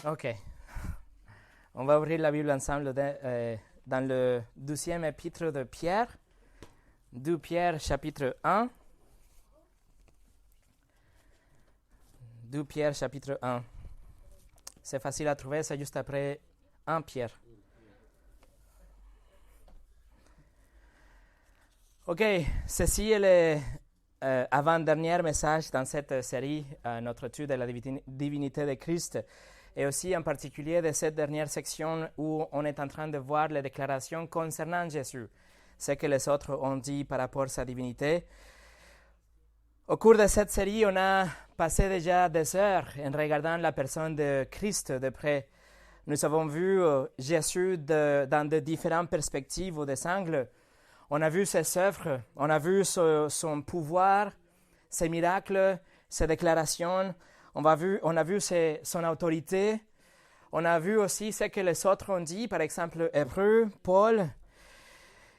Ok. On va ouvrir la Bible ensemble dans le 12e épître de Pierre. 2 Pierre chapitre 1. 2 Pierre chapitre 1. C'est facile à trouver, c'est juste après 1 Pierre. Ok, ceci est le avant-dernier message dans cette série, notre étude de la divinité de Christ, et aussi en particulier de cette dernière section où on est en train de voir les déclarations concernant Jésus, ce que les autres ont dit par rapport à sa divinité. Au cours de cette série, on a passé déjà des heures en regardant la personne de Christ de près. Nous avons vu Jésus dans de différentes perspectives ou des angles. On a vu ses œuvres, on a vu son pouvoir, ses miracles, ses déclarations, on a vu son autorité, on a vu aussi ce que les autres ont dit, par exemple Hébreu, Paul.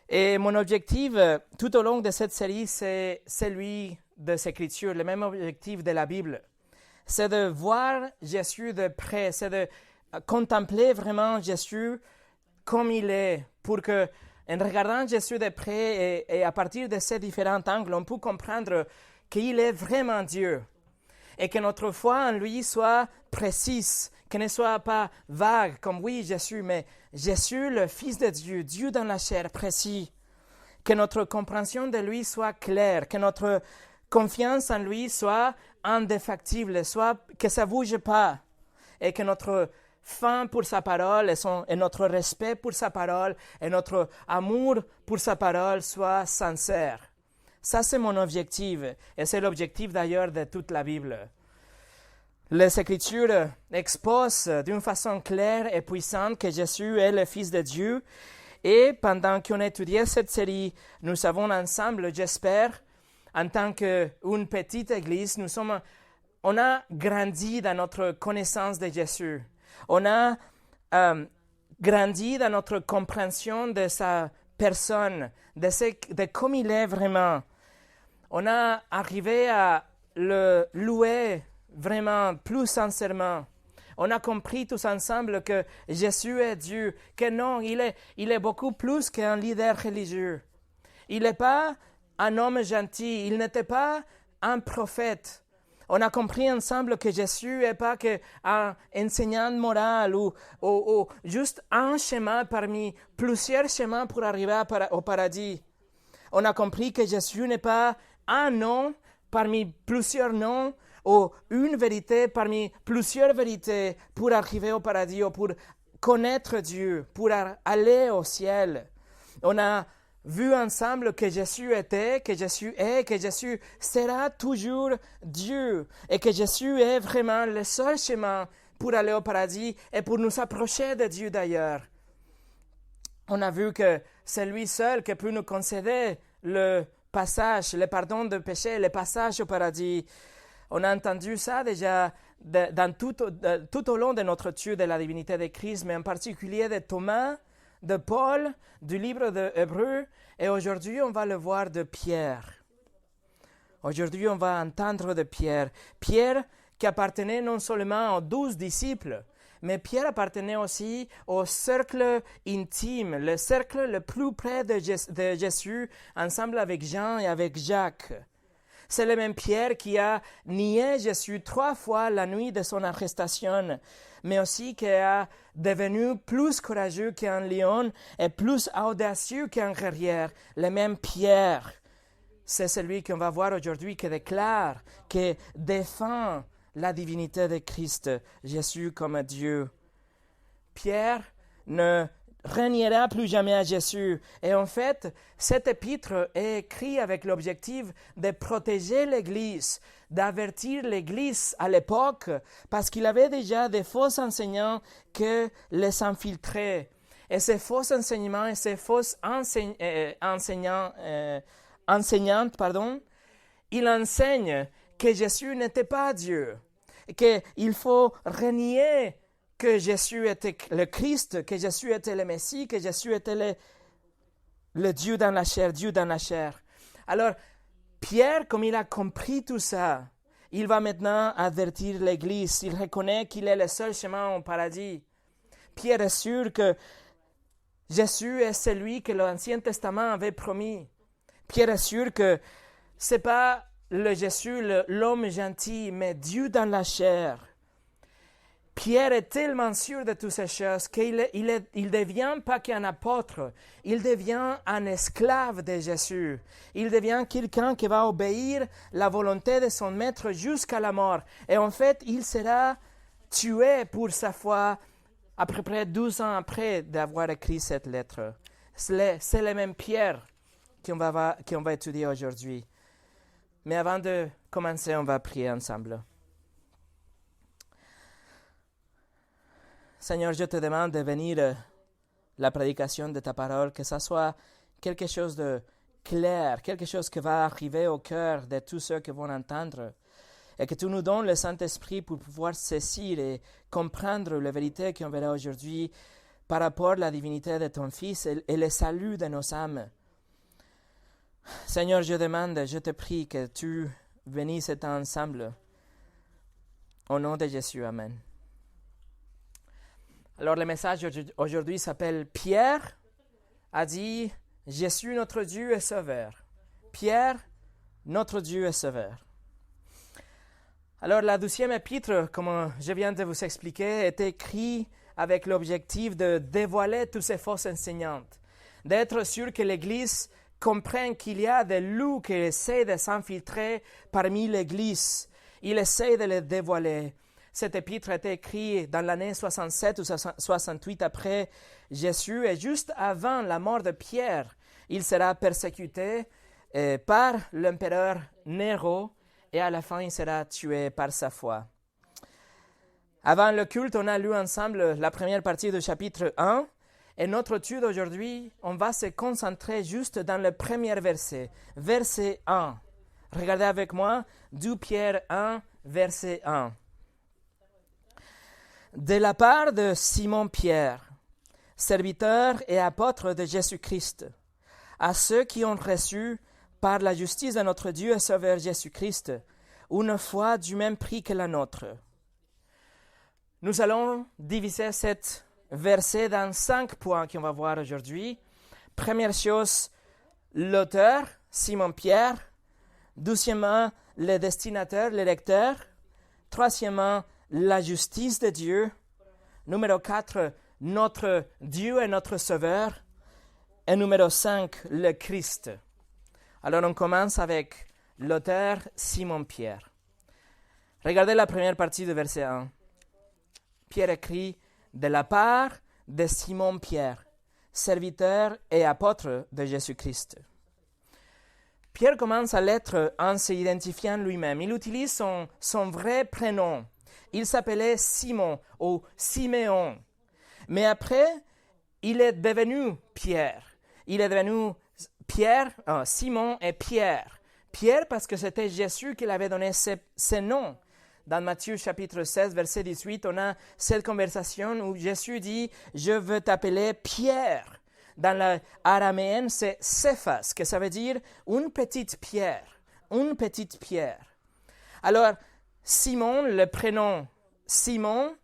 Et mon objectif tout au long de cette série, c'est celui des Écritures, le même objectif de la Bible. C'est de voir Jésus de près, c'est de contempler vraiment Jésus comme il est, pour que en regardant Jésus de près et à partir de ces différents angles, on peut comprendre qu'il est vraiment Dieu et que notre foi en lui soit précise, qu'elle ne soit pas vague comme oui Jésus, mais Jésus le Fils de Dieu, Dieu dans la chair, précis. Que notre compréhension de lui soit claire, que notre confiance en lui soit indéfectible, soit que ça ne bouge pas et que notre faim pour sa parole et notre respect pour sa parole et notre amour pour sa parole soit sincère. Ça, c'est mon objectif et c'est l'objectif d'ailleurs de toute la Bible. Les Écritures exposent d'une façon claire et puissante que Jésus est le Fils de Dieu et pendant qu'on étudiait cette série, nous avons ensemble, j'espère, en tant qu'une petite église, on a grandi dans notre connaissance de Jésus. On a grandi dans notre compréhension de sa personne, de comme il est vraiment. On a arrivé à le louer vraiment plus sincèrement. On a compris tous ensemble que Jésus est Dieu, que non, il est beaucoup plus qu'un leader religieux. Il n'est pas un homme gentil, il n'était pas un prophète. On a compris ensemble que Jésus n'est pas qu'un enseignant moral ou juste un chemin parmi plusieurs chemins pour arriver au paradis. On a compris que Jésus n'est pas un nom parmi plusieurs noms ou une vérité parmi plusieurs vérités pour arriver au paradis ou pour connaître Dieu, pour aller au ciel. On a vu ensemble que Jésus était, que Jésus est, que Jésus sera toujours Dieu et que Jésus est vraiment le seul chemin pour aller au paradis et pour nous approcher de Dieu d'ailleurs. On a vu que c'est lui seul qui peut nous concéder le passage, le pardon de péché, le passage au paradis. On a entendu ça déjà tout au long de notre étude de la divinité de Christ, mais en particulier de Thomas, de Paul, du livre de Hébreu, et aujourd'hui on va le voir de Pierre. Aujourd'hui on va entendre de Pierre. Pierre qui appartenait non seulement aux 12 disciples, mais Pierre appartenait aussi au cercle intime, le cercle le plus près de Jésus, ensemble avec Jean et avec Jacques. C'est le même Pierre qui a nié Jésus 3 fois la nuit de son arrestation, mais aussi qui a devenu plus courageux qu'un lion et plus audacieux qu'un guerrier. Le même Pierre, c'est celui qu'on va voir aujourd'hui qui déclare, qui défend la divinité de Christ, Jésus comme Dieu. Pierre ne reniera plus jamais à Jésus. Et en fait, cet épître est écrit avec l'objectif de protéger l'Église, d'avertir l'Église à l'époque, parce qu'il avait déjà des faux enseignants qui les infiltraient. Et ces faux enseignements et ces fausses enseignantes, ils enseignent que Jésus n'était pas Dieu, qu'il faut renier que Jésus était le Christ, que Jésus était le Messie, que Jésus était le Dieu dans la chair, Dieu dans la chair. Alors, Pierre, comme il a compris tout ça, il va maintenant avertir l'Église. Il reconnaît qu'il est le seul chemin au paradis. Pierre est sûr que Jésus est celui que l'Ancien Testament avait promis. Pierre est sûr que ce n'est pas le Jésus, l'homme gentil, mais Dieu dans la chair. Pierre est tellement sûr de toutes ces choses qu'il il devient pas qu'un apôtre, il devient un esclave de Jésus. Il devient quelqu'un qui va obéir la volonté de son maître jusqu'à la mort. Et en fait, il sera tué pour sa foi à peu près 12 ans après d'avoir écrit cette lettre. C'est le même Pierre qu'on va étudier aujourd'hui. Mais avant de commencer, on va prier ensemble. Seigneur, je te demande de venir la prédication de ta parole, que ça soit quelque chose de clair, quelque chose qui va arriver au cœur de tous ceux qui vont entendre, et que tu nous donnes le Saint-Esprit pour pouvoir saisir et comprendre la vérité qu'on verra aujourd'hui par rapport à la divinité de ton Fils et le salut de nos âmes. Seigneur, je te prie que tu bénisses cet ensemble. Au nom de Jésus, Amen. Alors, le message aujourd'hui s'appelle « Pierre a dit, Jésus, notre Dieu est sauveur. » Pierre, notre Dieu est sauveur. Alors, la 12e épître, comme je viens de vous expliquer, est écrite avec l'objectif de dévoiler toutes ces fausses enseignantes, d'être sûr que l'Église comprenne qu'il y a des loups qui essaient de s'infiltrer parmi l'Église. Il essaie de les dévoiler. Cet épître a été écrit dans l'année 67 ou 68 après Jésus, et juste avant la mort de Pierre, il sera persécuté par l'empereur Néron, et à la fin, il sera tué par sa foi. Avant le culte, on a lu ensemble la première partie du chapitre 1, et notre étude aujourd'hui, on va se concentrer juste dans le premier verset, verset 1. Regardez avec moi, 2 Pierre 1, verset 1. De la part de Simon-Pierre, serviteur et apôtre de Jésus-Christ, à ceux qui ont reçu par la justice de notre Dieu et Sauveur Jésus-Christ, une foi du même prix que la nôtre. Nous allons diviser cet verset dans 5 points qu'on va voir aujourd'hui. Première chose, l'auteur, Simon-Pierre. Deuxièmement, le destinataire, le lecteur. Troisièmement, la justice de Dieu. Numéro 4, notre Dieu et notre Sauveur. Et numéro 5, le Christ. Alors on commence avec l'auteur Simon-Pierre. Regardez la première partie du verset 1. Pierre écrit « De la part de Simon-Pierre, serviteur et apôtre de Jésus-Christ ». Pierre commence à l'être en s'identifiant lui-même. Il utilise son vrai prénom. Il s'appelait Simon ou Siméon. Mais après, il est devenu Pierre. Il est devenu Simon et Pierre. Pierre parce que c'était Jésus qui lui avait donné ce nom. Dans Matthieu chapitre 16, verset 18, on a cette conversation où Jésus dit « Je veux t'appeler Pierre ». Dans l'araméenne, c'est « Cephas », que ça veut dire « une petite pierre ». Une petite pierre. Alors, Simon, le prénom Simon,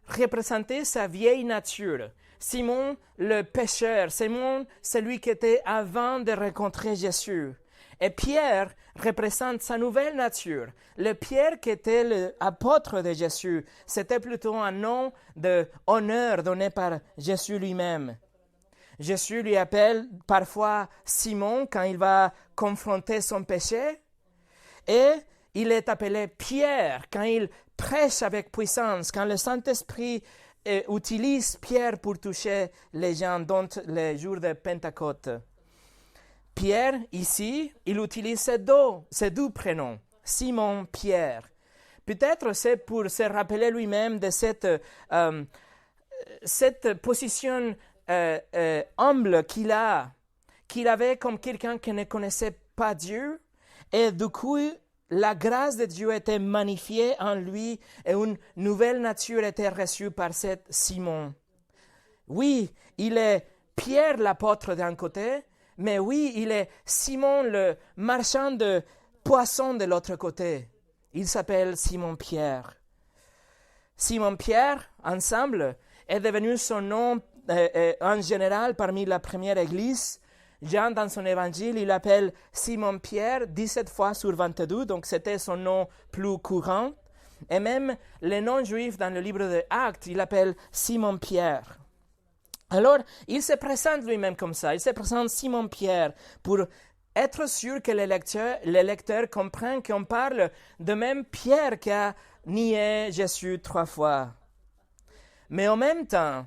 représentait sa vieille nature. Simon, le pécheur. Simon, celui qui était avant de rencontrer Jésus. Et Pierre représente sa nouvelle nature. Le Pierre qui était l'apôtre de Jésus, c'était plutôt un nom d'honneur donné par Jésus lui-même. Jésus lui appelle parfois Simon quand il va confronter son péché. Et il est appelé Pierre quand il prêche avec puissance, quand le Saint-Esprit utilise Pierre pour toucher les gens, dont les jours de Pentecôte. Pierre, ici, il utilise ces deux prénoms, Simon, Pierre. Peut-être c'est pour se rappeler lui-même de cette position humble qu'il avait comme quelqu'un qui ne connaissait pas Dieu, et du coup, la grâce de Dieu était magnifiée en lui et une nouvelle nature était reçue par cet Simon. Oui, il est Pierre l'apôtre d'un côté, mais oui, il est Simon le marchand de poissons de l'autre côté. Il s'appelle Simon-Pierre. Simon-Pierre, ensemble, est devenu son nom en général parmi la première église. Jean, dans son évangile, il l'appelle Simon-Pierre 17 fois sur 22, donc c'était son nom plus courant. Et même les non-juifs dans le livre des Actes, il l'appelle Simon-Pierre. Alors, il se présente lui-même comme ça. Il se présente Simon-Pierre pour être sûr que les lecteurs comprennent qu'on parle de même Pierre qui a nié Jésus 3 fois. Mais en même temps,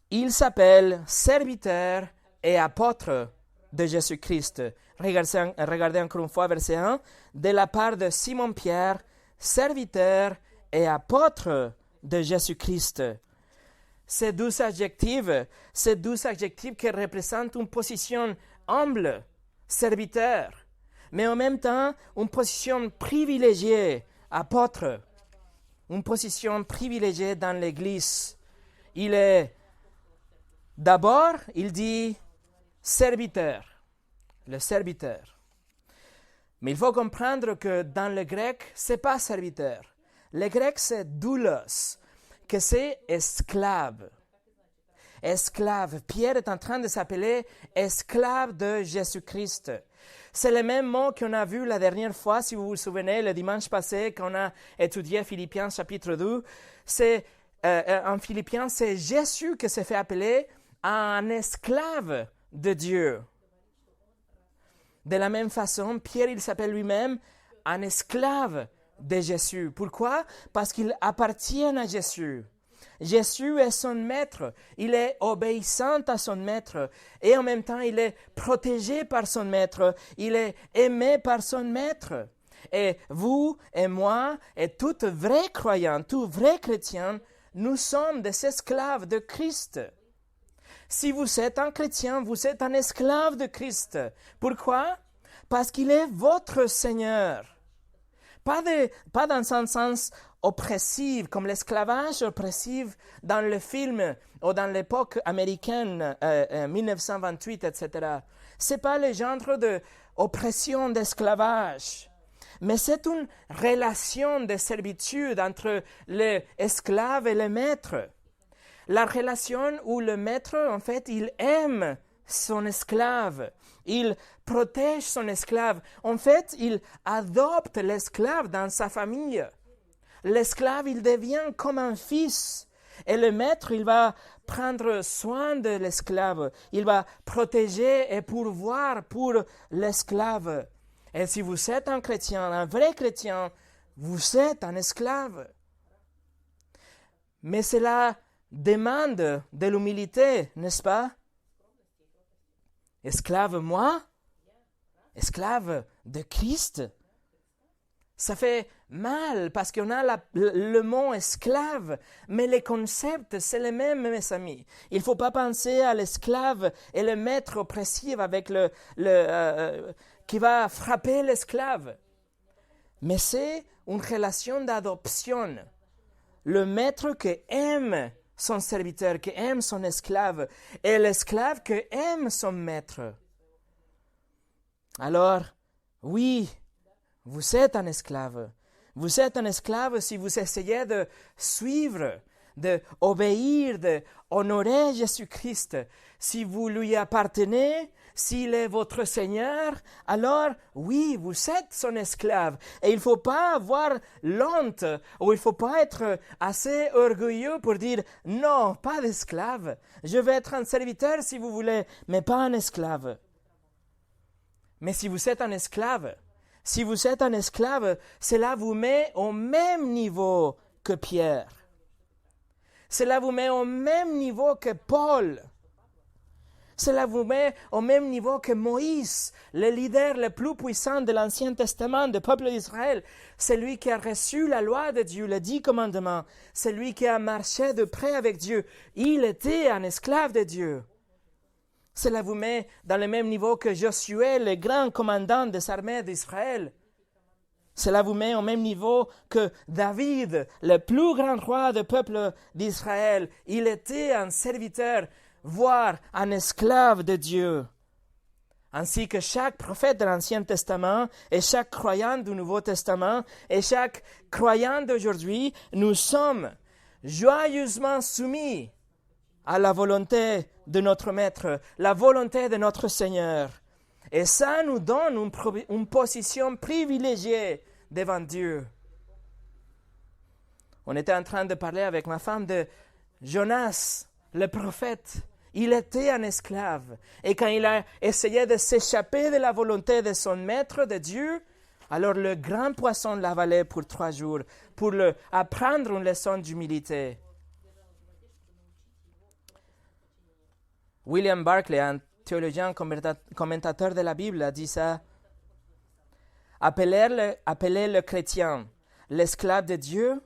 il s'appelle serviteur et apôtre de Jésus-Christ. Regardez encore une fois verset 1. De la part de Simon-Pierre, serviteur et apôtre de Jésus-Christ. Ces 12 adjectifs qui représentent une position humble, serviteur, mais en même temps une position privilégiée, apôtre, une position privilégiée dans l'Église. Il est d'abord, il dit serviteur, le serviteur. Mais il faut comprendre que dans le grec, ce n'est pas serviteur. Le grec, c'est doulos, que c'est esclave. Esclave. Pierre est en train de s'appeler esclave de Jésus-Christ. C'est le même mot qu'on a vu la dernière fois, si vous vous souvenez, le dimanche passé, quand on a étudié Philippiens chapitre 2. En Philippiens, c'est Jésus qui se fait appeler un esclave de Dieu. De la même façon, Pierre, il s'appelle lui-même un esclave de Jésus. Pourquoi? Parce qu'il appartient à Jésus. Jésus est son maître. Il est obéissant à son maître. Et en même temps, il est protégé par son maître. Il est aimé par son maître. Et vous et moi et tout vrai croyant, tout vrai chrétien, nous sommes des esclaves de Christ. Si vous êtes un chrétien, vous êtes un esclave de Christ. Pourquoi? Parce qu'il est votre Seigneur. Pas dans un sens oppressif, comme l'esclavage oppressif dans le film ou dans l'époque américaine, 1928, etc. Ce n'est pas le genre d'oppression d'esclavage, mais c'est une relation de servitude entre l'esclave et le maître. La relation où le maître, en fait, il aime son esclave. Il protège son esclave. En fait, il adopte l'esclave dans sa famille. L'esclave, il devient comme un fils. Et le maître, il va prendre soin de l'esclave. Il va protéger et pourvoir pour l'esclave. Et si vous êtes un chrétien, un vrai chrétien, vous êtes un esclave. Mais cela demande de l'humilité, n'est-ce pas? Esclave moi? Esclave de Christ? Ça fait mal parce qu'on a le mot esclave, mais le concept, c'est le même, mes amis. Il ne faut pas penser à l'esclave et le maître oppressif avec qui va frapper l'esclave. Mais c'est une relation d'adoption. Le maître qui aime son serviteur, qui aime son esclave, et l'esclave qui aime son maître. Alors, oui, vous êtes un esclave. Vous êtes un esclave si vous essayez de suivre, d'obéir, d'honorer Jésus-Christ. Si vous lui appartenez, s'il est votre Seigneur, alors oui, vous êtes son esclave. Et il ne faut pas avoir l'honte, ou il ne faut pas être assez orgueilleux pour dire « Non, pas d'esclave. Je vais être un serviteur si vous voulez, mais pas un esclave. » Mais si vous êtes un esclave, cela vous met au même niveau que Pierre. Cela vous met au même niveau que Paul. Cela vous met au même niveau que Moïse, le leader le plus puissant de l'Ancien Testament, du peuple d'Israël. Celui qui a reçu la loi de Dieu, les 10 commandements. Celui qui a marché de près avec Dieu. Il était un esclave de Dieu. Cela vous met dans le même niveau que Josué, le grand commandant des armées d'Israël. Cela vous met au même niveau que David, le plus grand roi du peuple d'Israël. Il était un serviteur, voire un esclave de Dieu. ainsi que chaque prophète de l'Ancien Testament et chaque croyant du Nouveau Testament et chaque croyant d'aujourd'hui, nous sommes joyeusement soumis à la volonté de notre Maître, la volonté de notre Seigneur. Et ça nous donne une position privilégiée devant Dieu. On était en train de parler avec ma femme de Jonas, le prophète. Il était un esclave. Et quand il a essayé de s'échapper de la volonté de son maître, de Dieu, alors le grand poisson l'avalait pour 3 jours, pour lui apprendre une leçon d'humilité. William Barclay, un théologien commentateur de la Bible, a dit ça. Appeler le chrétien l'esclave de Dieu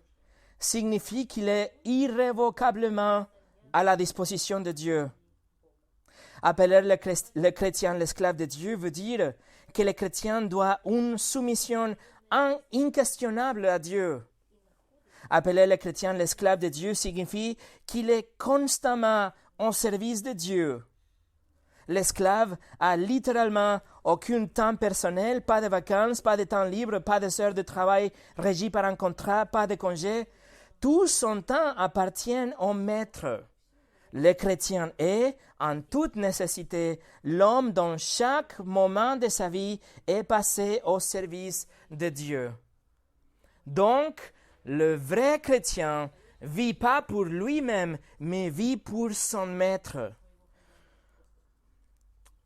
signifie qu'il est irrévocablement à la disposition de Dieu. Appeler le chrétien l'esclave de Dieu veut dire que le chrétien doit une soumission inquestionnable à Dieu. Appeler le chrétien l'esclave de Dieu signifie qu'il est constamment au service de Dieu. L'esclave a littéralement aucun temps personnel, pas de vacances, pas de temps libre, pas de heures de travail régies par un contrat, pas de congé. Tout son temps appartient au maître. Le chrétien est, en toute nécessité, l'homme dont chaque moment de sa vie est passé au service de Dieu. Donc, le vrai chrétien vit pas pour lui-même, mais vit pour son maître.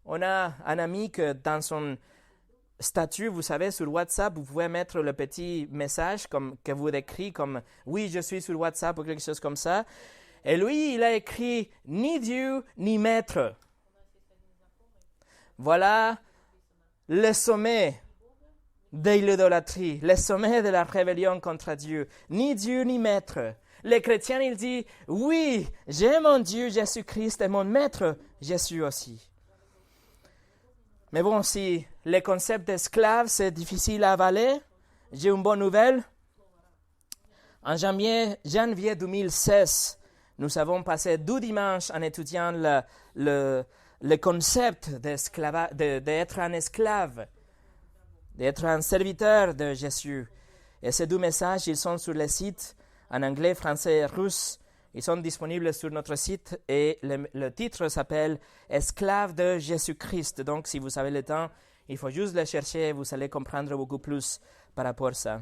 On a un ami que dans son statut, vous savez, sur WhatsApp, vous pouvez mettre le petit message que vous écrit comme « Oui, je suis sur WhatsApp » ou quelque chose comme ça. Et lui, il a écrit « Ni Dieu, ni maître ». Voilà le sommet de l'idolâtrie, le sommet de la rébellion contre Dieu. Ni Dieu, ni maître. Le chrétien, il dit « Oui, j'ai mon Dieu Jésus-Christ et mon maître Jésus aussi ». Mais bon, si le concept d'esclave, c'est difficile à avaler, j'ai une bonne nouvelle. En janvier 2016, nous avons passé 2 dimanches en étudiant le concept d'être un esclave, d'être un serviteur de Jésus. Et ces 2 messages, ils sont sur le site en anglais, français et russe. Ils sont disponibles sur notre site et le titre s'appelle « Esclave de Jésus-Christ ». Donc, si vous avez le temps, il faut juste le chercher et vous allez comprendre beaucoup plus par rapport à ça.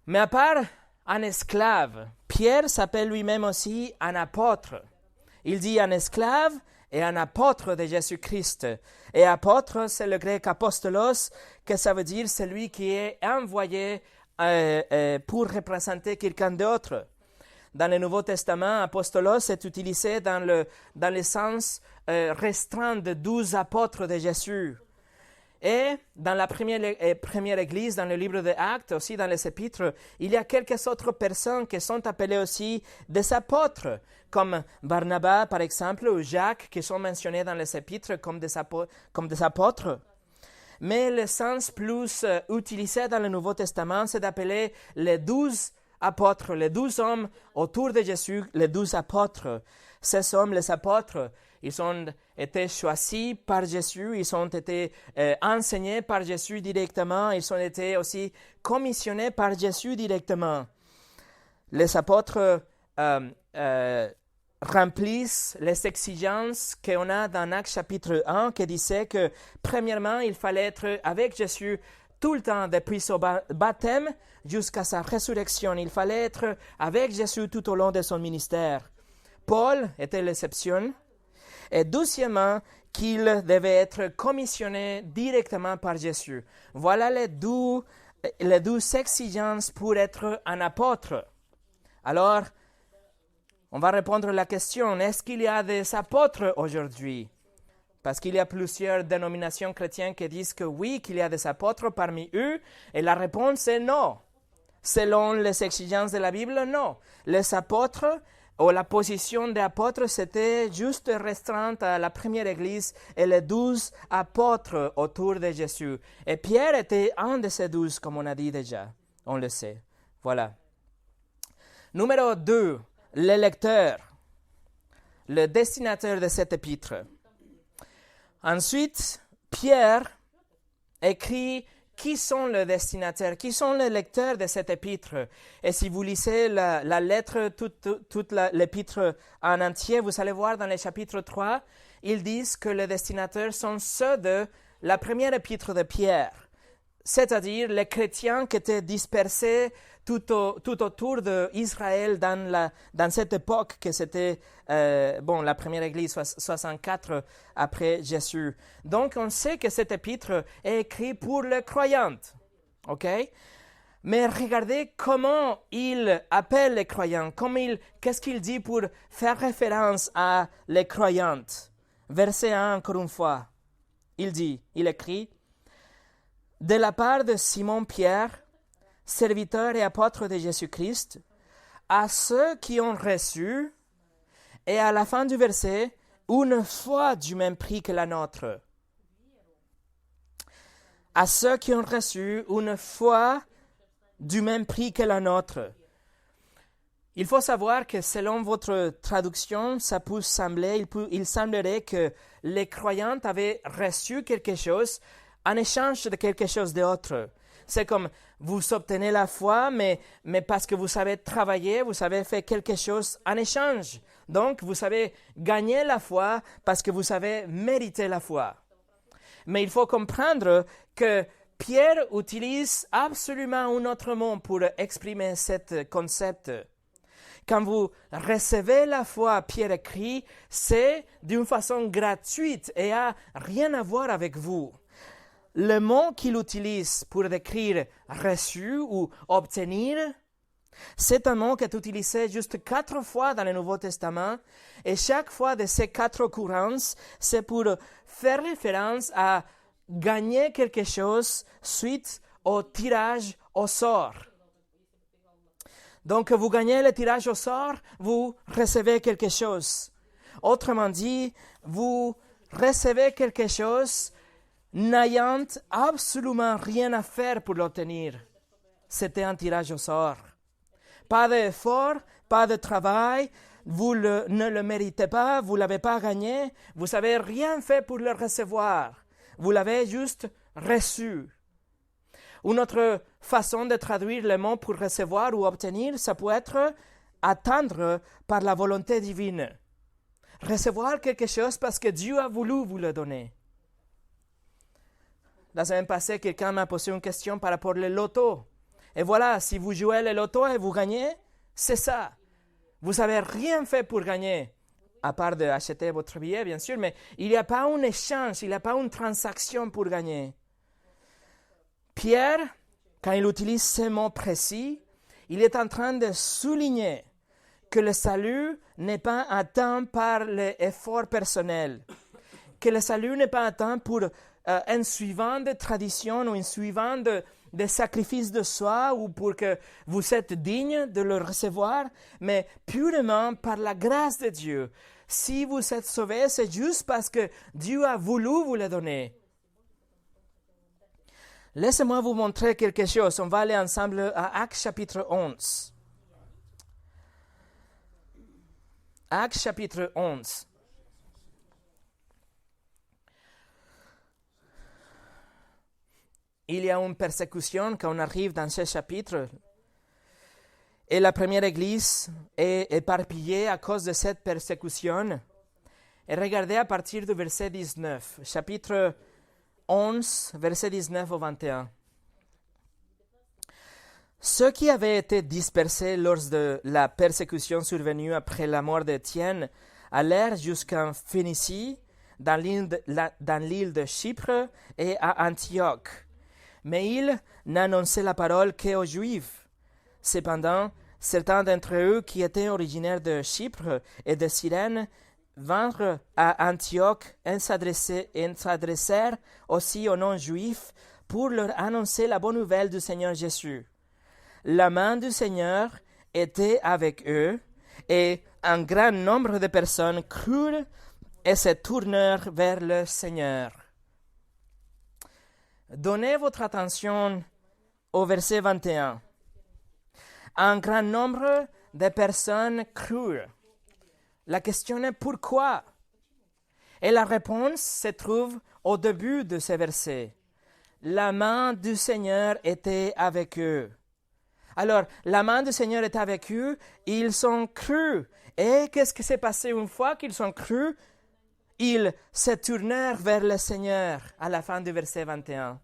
Mais à part un esclave, Pierre s'appelle lui-même aussi un apôtre. Il dit un esclave et un apôtre de Jésus-Christ. Et apôtre, c'est le grec apostolos, que ça veut dire celui qui est envoyé pour représenter quelqu'un d'autre. Dans le Nouveau Testament, apostolos est utilisé dans le sens restreint de 12 apôtres de Jésus. Et dans la première église, dans le livre des Actes, aussi dans les épîtres, il y a quelques autres personnes qui sont appelées aussi des apôtres, comme Barnabas par exemple, ou Jacques, qui sont mentionnés dans les épîtres comme des apôtres. Mais le sens plus utilisé dans le Nouveau Testament, c'est d'appeler les 12 apôtres, les 12 hommes autour de Jésus, les 12 apôtres. Ces hommes, les apôtres, ils ont été choisis par Jésus, ils ont été enseignés par Jésus directement, ils ont été aussi commissionnés par Jésus directement. Les apôtres remplissent les exigences qu'on a dans Actes chapitre 1, qui disait que, premièrement, il fallait être avec Jésus tout le temps, depuis son baptême jusqu'à sa résurrection. Il fallait être avec Jésus tout au long de son ministère. Paul était l'exception. Et deuxièmement, qu'il devait être commissionné directement par Jésus. Voilà les deux exigences pour être un apôtre. Alors, on va répondre à la question, est-ce qu'il y a des apôtres aujourd'hui? Parce qu'il y a plusieurs dénominations chrétiennes qui disent que oui, qu'il y a des apôtres parmi eux, et la réponse est non. Selon les exigences de la Bible, non. Les apôtres, ou la position des apôtres, c'était juste restreinte à la première église et les 12 apôtres autour de Jésus. Et Pierre était un de ces 12, comme on a dit déjà. On le sait. Voilà. Numéro 2, le lecteur, le destinataire de cet épître. Ensuite, Pierre écrit qui sont les destinataires, qui sont les lecteurs de cet épître. Et si vous lisez la lettre, toute l'épître en entier, vous allez voir dans le chapitre 3, ils disent que les destinataires sont ceux de la première épître de Pierre, c'est-à-dire les chrétiens qui étaient dispersés tout autour d'Israël dans cette époque que c'était la première église, 64 après Jésus. Donc, on sait que cet épître est écrit pour les croyantes. OK? Mais regardez comment il appelle les croyants, qu'est-ce qu'il dit pour faire référence à les croyantes. Verset 1, encore une fois. Il écrit, « De la part de Simon-Pierre, serviteur et apôtre de Jésus-Christ, à ceux qui ont reçu, et à la fin du verset, une foi du même prix que la nôtre. À ceux qui ont reçu une foi du même prix que la nôtre. » Il faut savoir que selon votre traduction, ça peut sembler, il semblerait que les croyants avaient reçu quelque chose en échange de quelque chose d'autre. C'est comme vous obtenez la foi, mais parce que vous savez travailler, vous avez fait quelque chose en échange. Donc, vous savez gagner la foi parce que vous savez mériter la foi. Mais il faut comprendre que Pierre utilise absolument un autre mot pour exprimer ce concept. Quand vous recevez la foi, Pierre écrit, c'est d'une façon gratuite et n'a rien à voir avec vous. Le mot qu'il utilise pour décrire reçu ou obtenir, c'est un mot qui est utilisé juste 4 fois dans le Nouveau Testament et chaque fois de ces 4 occurrences, c'est pour faire référence à gagner quelque chose suite au tirage au sort. Donc, vous gagnez le tirage au sort, vous recevez quelque chose. Autrement dit, vous recevez quelque chose n'ayant absolument rien à faire pour l'obtenir. C'était un tirage au sort. Pas d'effort, pas de travail, vous ne le méritez pas, vous ne l'avez pas gagné, vous n'avez rien fait pour le recevoir. Vous l'avez juste reçu. Une autre façon de traduire le mot pour recevoir ou obtenir, ça peut être attendre par la volonté divine. Recevoir quelque chose parce que Dieu a voulu vous le donner. La semaine passée, quelqu'un m'a posé une question par rapport au loto. Et voilà, si vous jouez le loto et vous gagnez, c'est ça. Vous n'avez rien fait pour gagner, à part d'acheter votre billet, bien sûr, mais il n'y a pas un échange, il n'y a pas une transaction pour gagner. Pierre, quand il utilise ces mots précis, il est en train de souligner que le salut n'est pas atteint par l'effort personnel, que le salut n'est pas atteint pour un suivant de tradition ou un suivant de sacrifice de soi ou pour que vous êtes digne de le recevoir, mais purement par la grâce de Dieu. Si vous êtes sauvés, c'est juste parce que Dieu a voulu vous le donner. Laissez-moi vous montrer quelque chose. On va aller ensemble à Actes chapitre 11. Actes chapitre 11. Il y a une persécution quand on arrive dans ce chapitre. Et la première église est éparpillée à cause de cette persécution. Et regardez à partir du verset 19, chapitre 11, verset 19 au 21. Ceux qui avaient été dispersés lors de la persécution survenue après la mort d'Étienne allèrent jusqu'en Phénicie, dans l'île de Chypre et à Antioche. Mais ils n'annonçaient la parole qu'aux Juifs. Cependant, certains d'entre eux qui étaient originaires de Chypre et de Cyrène vinrent à Antioche et s'adressèrent aussi aux non-juifs pour leur annoncer la bonne nouvelle du Seigneur Jésus. La main du Seigneur était avec eux et un grand nombre de personnes crurent et se tournèrent vers le Seigneur. Donnez votre attention au verset 21. Un grand nombre de personnes crurent. La question est pourquoi? Et la réponse se trouve au début de ce verset. La main du Seigneur était avec eux. Alors, la main du Seigneur était avec eux, ils ont cru. Et qu'est-ce qui s'est passé une fois qu'ils ont cru? Ils se tournèrent vers le Seigneur à la fin du verset 21.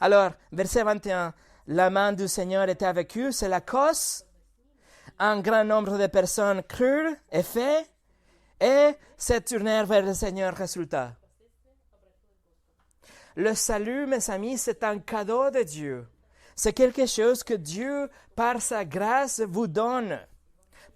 Alors, verset 21, la main du Seigneur était avec eux, c'est la cause. Un grand nombre de personnes crurent et fait, et se tournèrent vers le Seigneur. Résultat. Le salut, mes amis, c'est un cadeau de Dieu. C'est quelque chose que Dieu, par sa grâce, vous donne.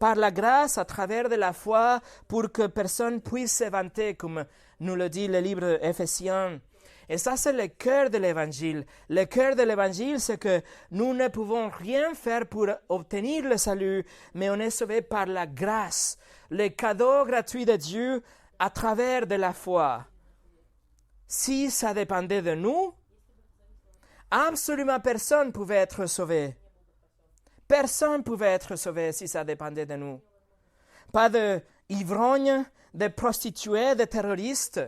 Par la grâce, à travers de la foi, pour que personne puisse se vanter, comme nous le dit le livre Éphésiens. Et ça, c'est le cœur de l'Évangile. Le cœur de l'Évangile, c'est que nous ne pouvons rien faire pour obtenir le salut, mais on est sauvé par la grâce, le cadeau gratuit de Dieu à travers de la foi. Si ça dépendait de nous, absolument personne ne pouvait être sauvé. Personne ne pouvait être sauvé si ça dépendait de nous. Pas d'ivrognes, de prostituées, de terroristes,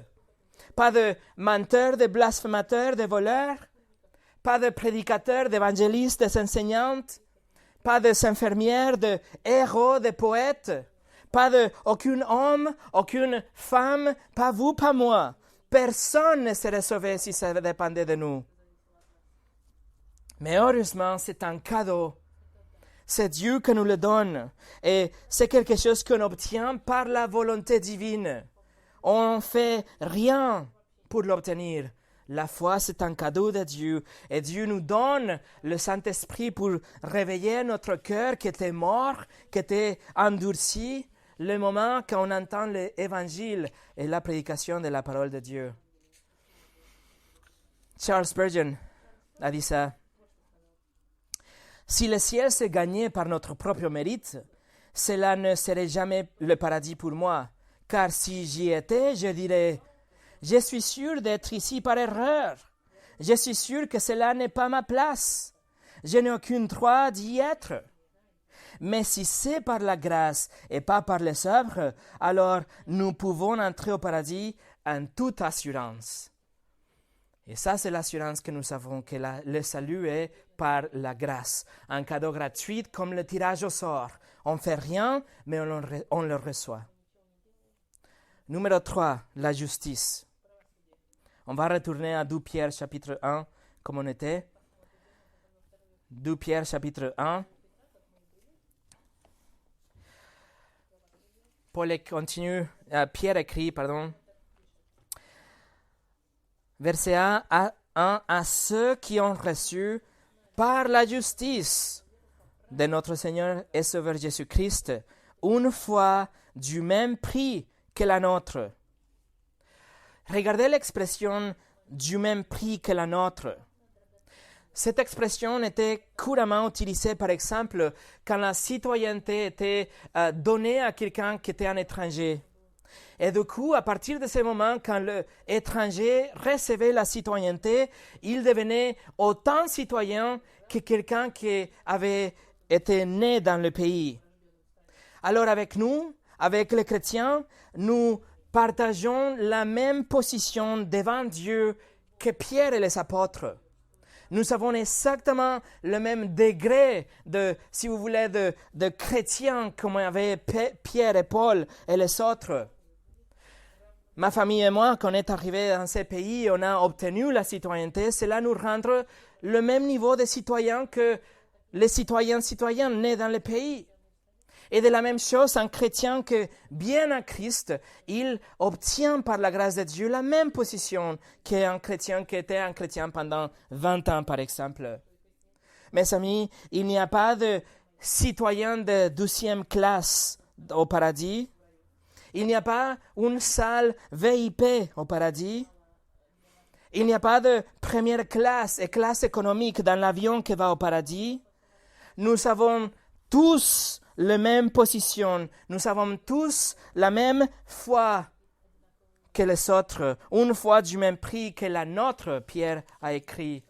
pas de menteurs, de blasphémateurs, de voleurs, pas de prédicateurs, d'évangélistes, d'enseignantes, pas d'infirmières, de héros, de poètes, pas aucun homme, aucune femme, pas vous, pas moi. Personne ne serait sauvé si ça dépendait de nous. Mais heureusement, c'est un cadeau. C'est Dieu qui nous le donne. Et c'est quelque chose qu'on obtient par la volonté divine. On ne fait rien pour l'obtenir. La foi, c'est un cadeau de Dieu. Et Dieu nous donne le Saint-Esprit pour réveiller notre cœur qui était mort, qui était endurci, le moment quand on entend l'Évangile et la prédication de la parole de Dieu. Charles Spurgeon a dit ça. Si le ciel se gagnait par notre propre mérite, cela ne serait jamais le paradis pour moi. Car si j'y étais, je dirais, je suis sûr d'être ici par erreur. Je suis sûr que cela n'est pas ma place. Je n'ai aucune droit d'y être. Mais si c'est par la grâce et pas par les œuvres, alors nous pouvons entrer au paradis en toute assurance. Et ça, c'est l'assurance que nous avons, que le salut est par la grâce. Un cadeau gratuit comme le tirage au sort. On ne fait rien, mais on le reçoit. Numéro 3, la justice. On va retourner à 2 Pierre chapitre 1, comme on était. 2 Pierre chapitre 1. Pierre écrit, verset 1 à ceux qui ont reçu par la justice de notre Seigneur et Sauveur Jésus-Christ, une foi du même prix que la nôtre. Regardez l'expression du même prix que la nôtre. Cette expression était couramment utilisée, par exemple, quand la citoyenneté était donnée à quelqu'un qui était un étranger. Et du coup, à partir de ce moment, quand l'étranger recevait la citoyenneté, il devenait autant citoyen que quelqu'un qui avait été né dans le pays. Alors avec nous, avec les chrétiens, nous partageons la même position devant Dieu que Pierre et les apôtres. Nous avons exactement le même degré de, si vous voulez, de chrétiens comme avaient Pierre et Paul et les autres. Ma famille et moi, quand on est arrivés dans ces pays, on a obtenu la citoyenneté. Cela nous rend le même niveau de citoyens que les citoyens nés dans le pays. Et de la même chose, un chrétien qui bien à Christ, il obtient par la grâce de Dieu la même position qu'un chrétien qui était un chrétien pendant 20 ans, par exemple. Mes amis, il n'y a pas de citoyen de 12e classe au paradis. Il n'y a pas une salle VIP au paradis. Il n'y a pas de première classe et classe économique dans l'avion qui va au paradis. Nous avons tous la même position. Nous avons tous la même foi que les autres. Une foi du même prix que la nôtre, Pierre a écrit.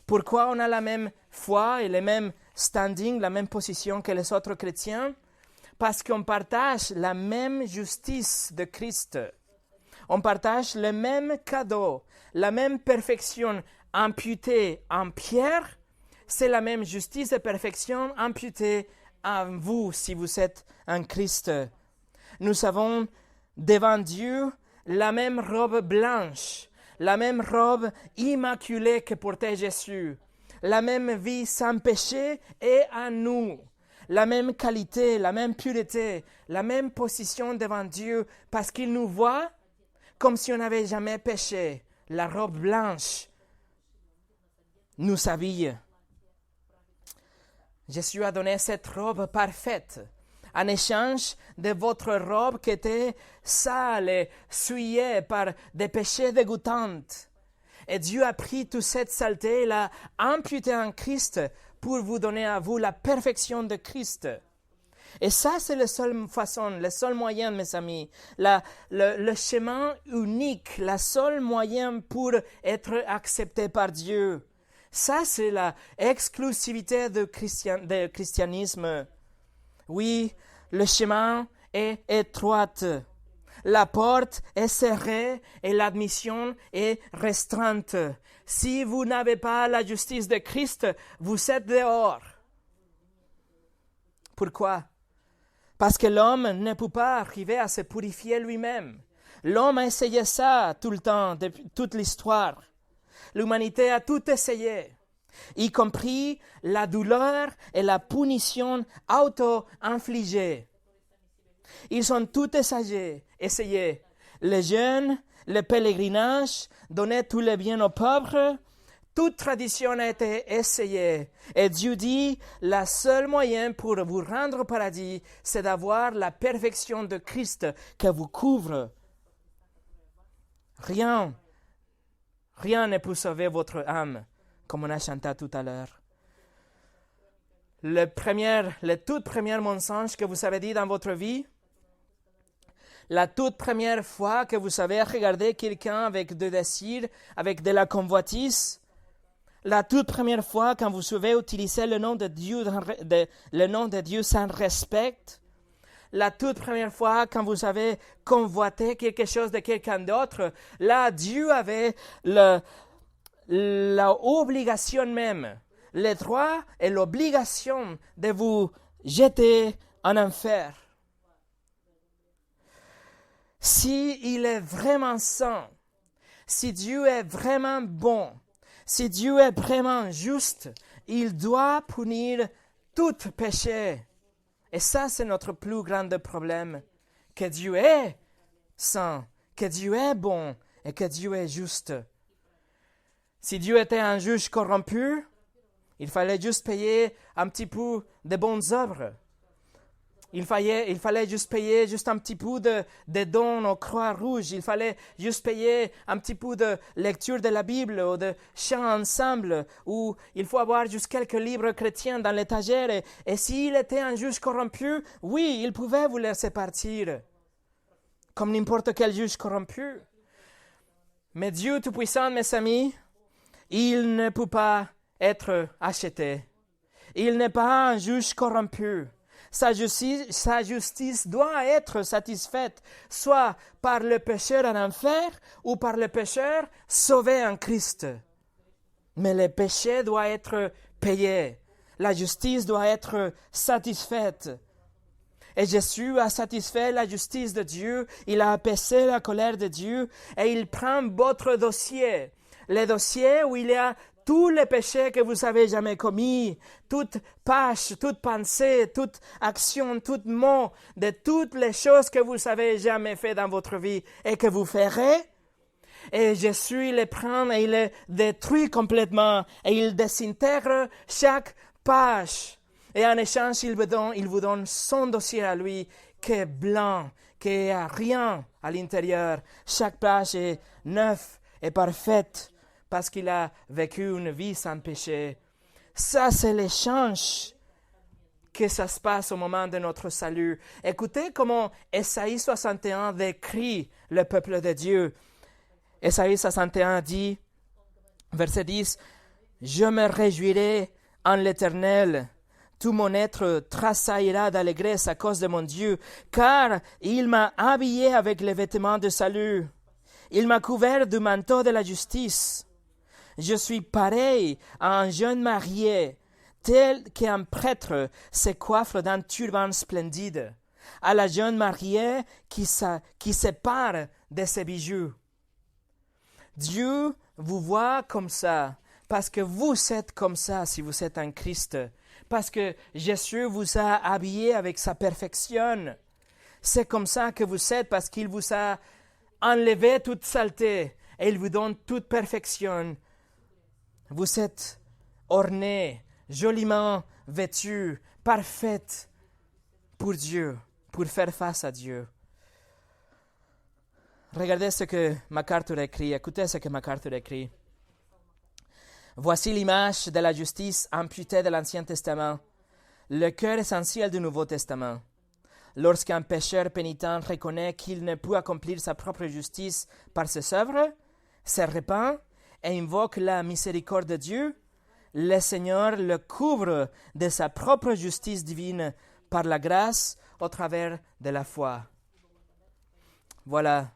Pourquoi on a la même foi et le même standing, la même position que les autres chrétiens? Parce qu'on partage la même justice de Christ. On partage le même cadeau, la même perfection imputée en Pierre. C'est la même justice et perfection imputée en vous si vous êtes en Christ. Nous avons devant Dieu la même robe blanche, la même robe immaculée que portait Jésus, la même vie sans péché est à nous, la même qualité, la même pureté, la même position devant Dieu parce qu'il nous voit comme si on n'avait jamais péché. La robe blanche nous habille. Jésus a donné cette robe parfaite en échange de votre robe qui était sale et souillée par des péchés dégoûtants. Et Dieu a pris toute cette saleté et l'a imputée en Christ pour vous donner à vous la perfection de Christ. Et ça, c'est la seule façon, le seul moyen, mes amis, le chemin unique, la seule moyen pour être accepté par Dieu. Ça, c'est l'exclusivité du christianisme. Oui, le chemin est étroit. La porte est serrée et l'admission est restreinte. Si vous n'avez pas la justice de Christ, vous êtes dehors. Pourquoi? Parce que l'homme ne peut pas arriver à se purifier lui-même. L'homme a essayé ça tout le temps, depuis toute l'histoire. L'humanité a tout essayé, y compris la douleur et la punition auto-infligée. Ils ont tout essayé. Les jeûnes, le pèlerinage, donner tous les biens aux pauvres, toute tradition a été essayée. Et Dieu dit, le seul moyen pour vous rendre au paradis, c'est d'avoir la perfection de Christ qui vous couvre. Rien ne peut sauver votre âme, comme on a chanté tout à l'heure. Le tout premier mensonge que vous avez dit dans votre vie, la toute première fois que vous avez regardé quelqu'un avec de désir, avec de la convoitise, la toute première fois quand vous avez utilisé le nom de Dieu sans respect, la toute première fois quand vous avez convoité quelque chose de quelqu'un d'autre, là, Dieu avait l'obligation même, le droit et l'obligation de vous jeter en enfer. Si il est vraiment saint, si Dieu est vraiment bon, si Dieu est vraiment juste, il doit punir tout péché. Et ça, c'est notre plus grand problème, que Dieu est saint, que Dieu est bon et que Dieu est juste. Si Dieu était un juge corrompu, il fallait juste payer un petit peu de bonnes œuvres. Il fallait juste payer juste un petit peu de dons aux croix rouges. Il fallait juste payer un petit peu de lecture de la Bible ou de chants ensemble. Ou il faut avoir juste quelques livres chrétiens dans l'étagère. Et s'il était un juge corrompu, oui, il pouvait vous laisser partir. Comme n'importe quel juge corrompu. Mais Dieu Tout-Puissant, mes amis, il ne peut pas être acheté. Il n'est pas un juge corrompu. Sa justice doit être satisfaite, soit par le pécheur en enfer ou par le pécheur sauvé en Christ. Mais le péché doit être payé. La justice doit être satisfaite. Et Jésus a satisfait la justice de Dieu, il a apaisé la colère de Dieu et il prend votre dossier. Le dossier où il y a tous les péchés que vous avez jamais commis, toute page, toute pensée, toute action, tout mot, de toutes les choses que vous avez jamais fait dans votre vie et que vous ferez. Et Jésus les prend et il les détruit complètement et il désintègre chaque page. Et en échange, il vous donne son dossier à lui qui est blanc, qui n'a rien à l'intérieur. Chaque page est neuve et parfaite. Parce qu'il a vécu une vie sans péché. Ça, c'est l'échange que ça se passe au moment de notre salut. Écoutez comment Ésaïe 61 décrit le peuple de Dieu. Ésaïe 61 dit, verset 10, « Je me réjouirai en l'Éternel. Tout mon être tressaillira d'allégresse à cause de mon Dieu, car il m'a habillé avec les vêtements de salut. Il m'a couvert du manteau de la justice. Je suis pareil à un jeune marié, tel qu'un prêtre se coiffe d'un turban splendide, à la jeune mariée qui se pare de ses bijoux. Dieu vous voit comme ça, parce que vous êtes comme ça si vous êtes en Christ, parce que Jésus vous a habillé avec sa perfection. C'est comme ça que vous êtes, parce qu'il vous a enlevé toute saleté et il vous donne toute perfection. Vous êtes ornés, joliment vêtus, parfaits pour Dieu, pour faire face à Dieu. Regardez ce que MacArthur écrit, écoutez ce que MacArthur écrit. Voici l'image de la justice amputée de l'Ancien Testament, le cœur essentiel du Nouveau Testament. Lorsqu'un pécheur pénitent reconnaît qu'il ne peut accomplir sa propre justice par ses œuvres, se repent et invoque la miséricorde de Dieu, le Seigneur le couvre de sa propre justice divine par la grâce au travers de la foi. Voilà,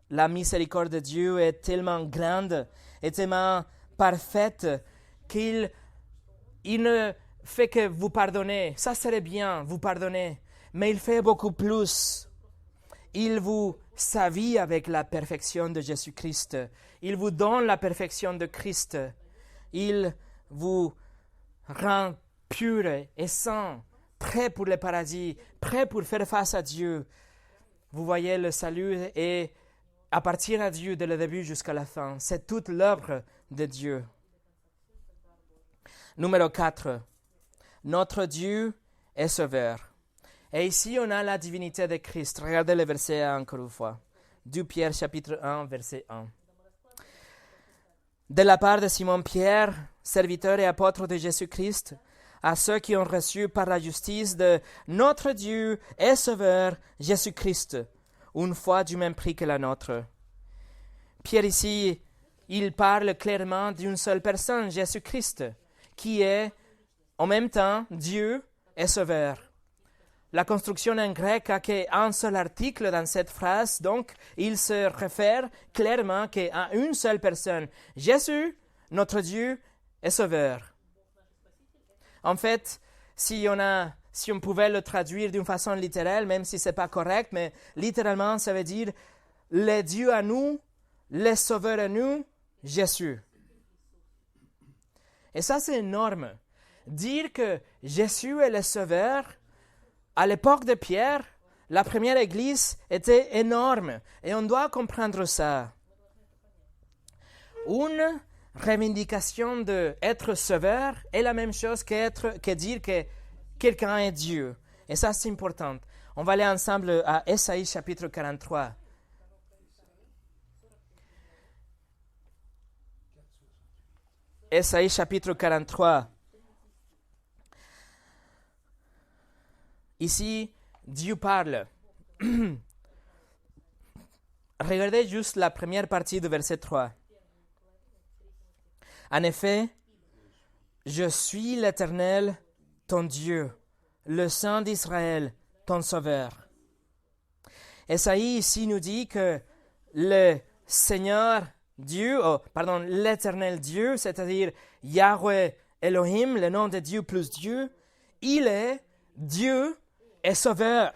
la miséricorde de Dieu est tellement grande et tellement parfaite qu'il ne fait que vous pardonner. Ça serait bien, vous pardonner. Mais il fait beaucoup plus. Il vous savit avec la perfection de Jésus-Christ. Il vous donne la perfection de Christ. Il vous rend pur et saint, prêt pour le paradis, prêt pour faire face à Dieu. Vous voyez, le salut est à partir de Dieu dès le début jusqu'à la fin. C'est toute l'œuvre de Dieu. Numéro 4. Notre Dieu est sauveur. Et ici, on a la divinité de Christ. Regardez le verset 1 encore une fois. 2 Pierre chapitre 1, verset 1. De la part de Simon-Pierre, serviteur et apôtre de Jésus-Christ, à ceux qui ont reçu par la justice de notre Dieu et Sauveur, Jésus-Christ, une foi du même prix que la nôtre. Pierre ici, il parle clairement d'une seule personne, Jésus-Christ, qui est en même temps Dieu et Sauveur. La construction en grec a qu'un seul article dans cette phrase, donc il se réfère clairement qu'à une seule personne, Jésus, notre Dieu et Sauveur. En fait, si on pouvait le traduire d'une façon littérale, même si ce n'est pas correct, mais littéralement, ça veut dire le Dieu à nous, le Sauveur à nous, Jésus. Et ça, c'est énorme. Dire que Jésus est le Sauveur, à l'époque de Pierre, la première église était énorme et on doit comprendre ça. Une revendication d'être sauveur est la même chose que dire que quelqu'un est Dieu. Et ça, c'est important. On va aller ensemble à Ésaïe chapitre 43. Ésaïe chapitre 43. Ici, Dieu parle. Regardez juste la première partie du verset 3. En effet, je suis l'Éternel, ton Dieu, le Saint d'Israël, ton Sauveur. Ésaïe ici nous dit que le Seigneur Dieu, l'Éternel Dieu, c'est-à-dire Yahweh Elohim, le nom de Dieu plus Dieu, il est Dieu et Sauveur.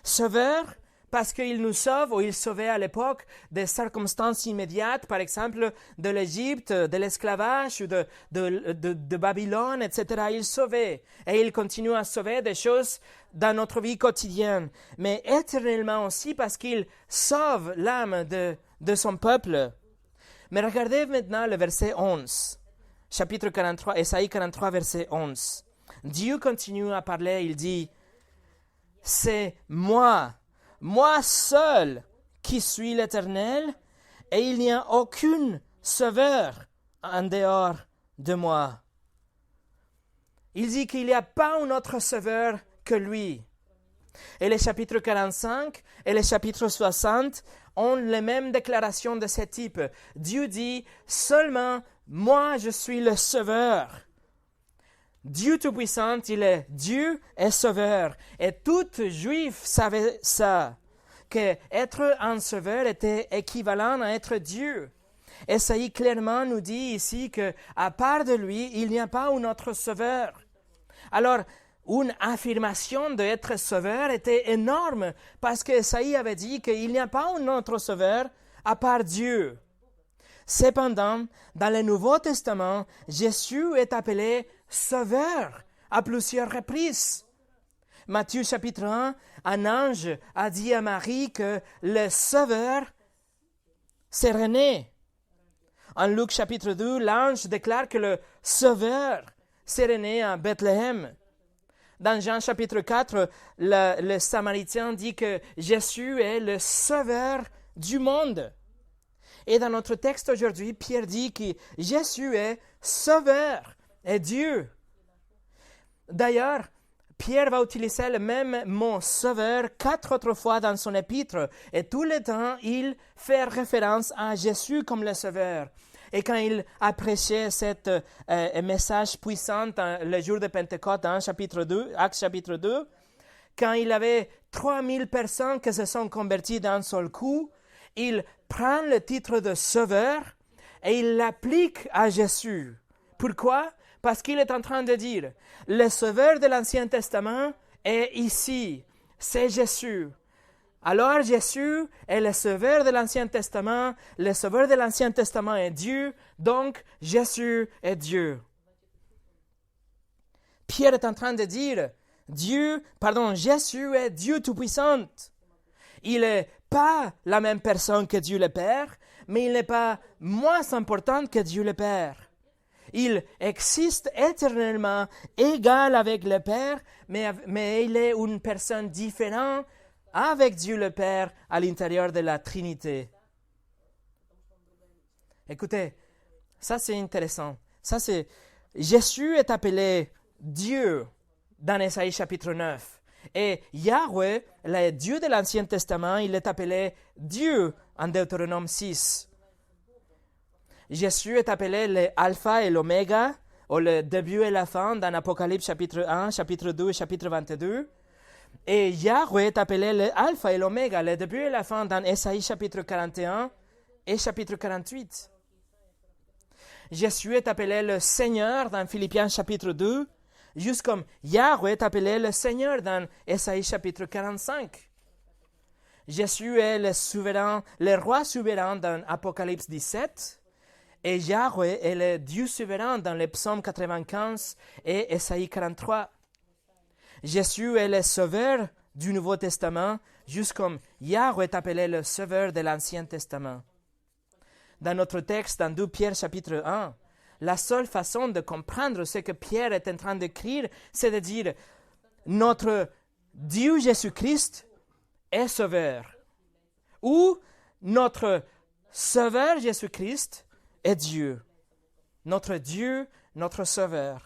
Sauveur parce qu'il nous sauve, ou il sauvait à l'époque des circonstances immédiates, par exemple de l'Égypte, de l'esclavage, ou de Babylone, etc. Il sauvait et il continue à sauver des choses dans notre vie quotidienne, mais éternellement aussi parce qu'il sauve l'âme de son peuple. Mais regardez maintenant le verset 11, chapitre 43, Ésaïe 43, verset 11. Dieu continue à parler, il dit, « C'est moi seul qui suis l'Éternel, et il n'y a aucun sauveur en dehors de moi. » Il dit qu'il n'y a pas un autre sauveur que lui. Et les chapitres 45 et les chapitres 60 ont les mêmes déclarations de ce type. Dieu dit, « Seulement moi je suis le sauveur. » Dieu Tout-Puissant, il est Dieu et Sauveur. Et tout Juif savait ça, qu'être un sauveur était équivalent à être Dieu. Ésaïe clairement nous dit ici qu'à part de lui, il n'y a pas un autre sauveur. Alors, une affirmation d'être sauveur était énorme parce qu'Ésaïe avait dit qu'il n'y a pas un autre sauveur à part Dieu. Cependant, dans le Nouveau Testament, Jésus est appelé sauveur à plusieurs reprises. Matthieu chapitre 1, un ange a dit à Marie que le sauveur serait né. En Luc chapitre 2, l'ange déclare que le sauveur serait né à Bethléem. Dans Jean chapitre 4, le Samaritain dit que Jésus est le sauveur du monde. Et dans notre texte aujourd'hui, Pierre dit que Jésus est sauveur et Dieu. D'ailleurs, Pierre va utiliser le même mot sauveur 4 autres fois dans son épître et tout le temps, il fait référence à Jésus comme le sauveur. Et quand il a prêché ce message puissant le jour de Pentecôte dans Actes chapitre 2, quand il avait 3000 personnes qui se sont converties d'un seul coup, il prend le titre de sauveur et il l'applique à Jésus. Pourquoi? Parce qu'il est en train de dire, le sauveur de l'Ancien Testament est ici, c'est Jésus. Alors Jésus est le sauveur de l'Ancien Testament, le sauveur de l'Ancien Testament est Dieu, donc Jésus est Dieu. Pierre est en train de dire, Jésus est Dieu Tout-Puissant. Il n'est pas la même personne que Dieu le Père, mais il n'est pas moins important que Dieu le Père. Il existe éternellement, égal avec le Père, mais il est une personne différente avec Dieu le Père à l'intérieur de la Trinité. Écoutez, ça c'est intéressant. Jésus est appelé Dieu dans Ésaïe chapitre 9. Et Yahweh, le Dieu de l'Ancien Testament, il est appelé Dieu en Deutéronome 6. Jésus est appelé l'alpha et l'oméga, ou le début et la fin dans Apocalypse chapitre 1, chapitre 2 et chapitre 22. Et Yahweh est appelé l'alpha et l'oméga, le début et la fin dans Ésaïe chapitre 41 et chapitre 48. Jésus est appelé le Seigneur dans Philippiens chapitre 2, juste comme Yahweh est appelé le Seigneur dans Ésaïe chapitre 45. Jésus est le roi souverain dans Apocalypse 17. Et Yahweh est le Dieu souverain dans les psaumes 95 et Ésaïe 43. Jésus est le sauveur du Nouveau Testament, juste comme Yahweh est appelé le sauveur de l'Ancien Testament. Dans notre texte, dans 2 Pierre chapitre 1, la seule façon de comprendre ce que Pierre est en train d'écrire, c'est de dire notre Dieu Jésus-Christ est sauveur. Ou notre sauveur Jésus-Christ est Dieu. Notre Dieu, notre sauveur.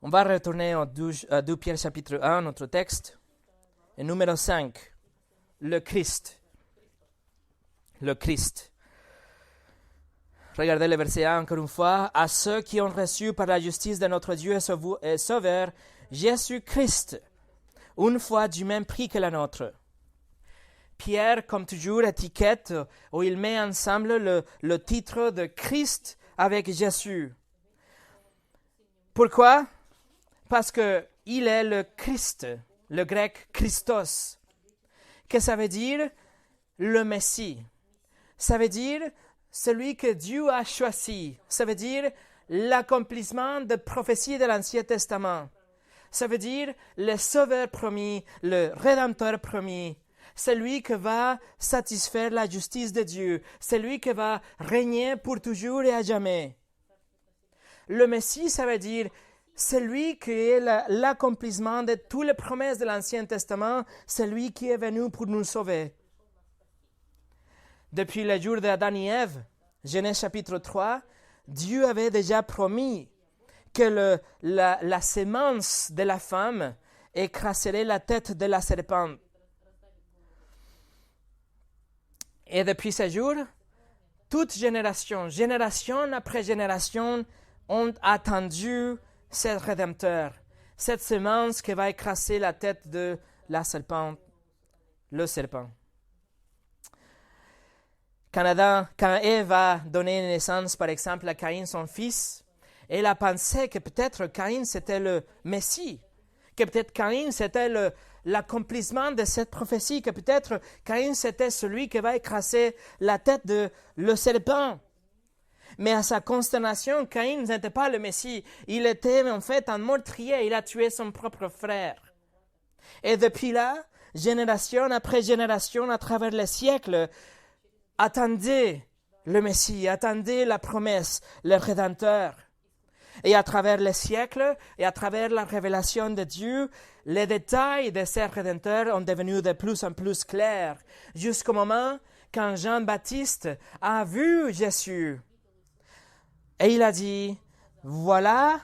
On va retourner à 2 Pierre chapitre 1, notre texte. Et numéro 5, le Christ. Le Christ. Regardez le verset 1 encore une fois. À ceux qui ont reçu par la justice de notre Dieu et Sauveur, Jésus-Christ, une foi du même prix que la nôtre. Pierre, comme toujours, étiquette où il met ensemble le titre de Christ avec Jésus. Pourquoi? Parce qu'il est le Christ, le grec Christos. Que ça veut dire? Le Messie. Ça veut dire celui que Dieu a choisi. Ça veut dire l'accomplissement de prophéties de l'Ancien Testament. Ça veut dire le Sauveur promis, le Rédempteur promis. Celui qui va satisfaire la justice de Dieu. Celui qui va régner pour toujours et à jamais. Le Messie, ça veut dire celui qui est l'accomplissement de toutes les promesses de l'Ancien Testament, celui qui est venu pour nous sauver. Depuis le jour d'Adam et Ève, Genèse chapitre 3, Dieu avait déjà promis que la sémence de la femme écraserait la tête de la serpente. Et depuis ce jour, toute génération après génération, ont attendu ce Rédempteur, cette semence qui va écraser la tête de le serpent. Quand Ève a donné naissance, par exemple, à Caïn, son fils, elle a pensé que peut-être Caïn, c'était le Messie, que peut-être Caïn, c'était l'accomplissement de cette prophétie, que peut-être Caïn, c'était celui qui va écraser la tête de le serpent. Mais à sa consternation, Caïn n'était pas le Messie. Il était en fait un meurtrier. Il a tué son propre frère. Et depuis là, génération après génération, à travers les siècles, attendez le Messie, attendez la promesse, le Rédempteur. Et à travers les siècles et à travers la révélation de Dieu, les détails de ce Rédempteur ont devenu de plus en plus clairs, jusqu'au moment quand Jean-Baptiste a vu Jésus. Et il a dit, voilà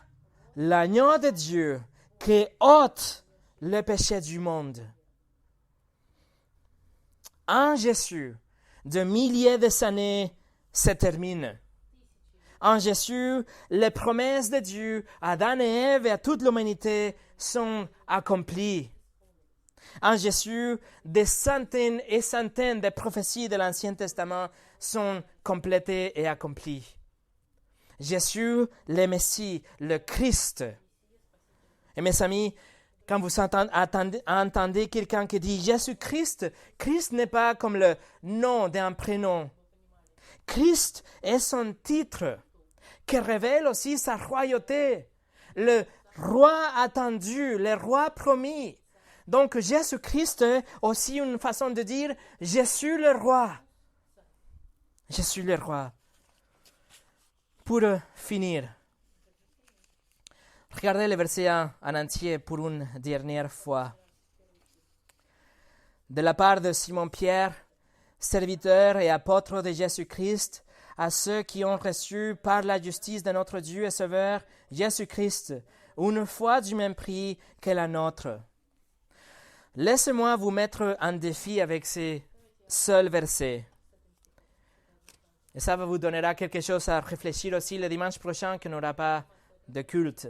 l'agneau de Dieu qui ôte le péché du monde. En Jésus, de milliers d'années se terminent. En Jésus, les promesses de Dieu à Adam et Ève et à toute l'humanité sont accomplies. En Jésus, des centaines et centaines de prophéties de l'Ancien Testament sont complétées et accomplies. Jésus, le Messie, le Christ. Et mes amis, quand vous entendez quelqu'un qui dit Jésus-Christ, Christ n'est pas comme le nom d'un prénom. Christ est son titre qui révèle aussi sa royauté, le roi attendu, le roi promis. Donc Jésus-Christ est aussi une façon de dire je suis le roi. Je suis le roi. Pour finir, regardez le verset 1 en entier pour une dernière fois. De la part de Simon-Pierre, serviteur et apôtre de Jésus-Christ, à ceux qui ont reçu par la justice de notre Dieu et Sauveur, Jésus-Christ, une foi du même prix que la nôtre. Laissez-moi vous mettre en défi avec ces seuls versets. Et ça vous donnera quelque chose à réfléchir aussi le dimanche prochain qu'on n'aura pas de culte.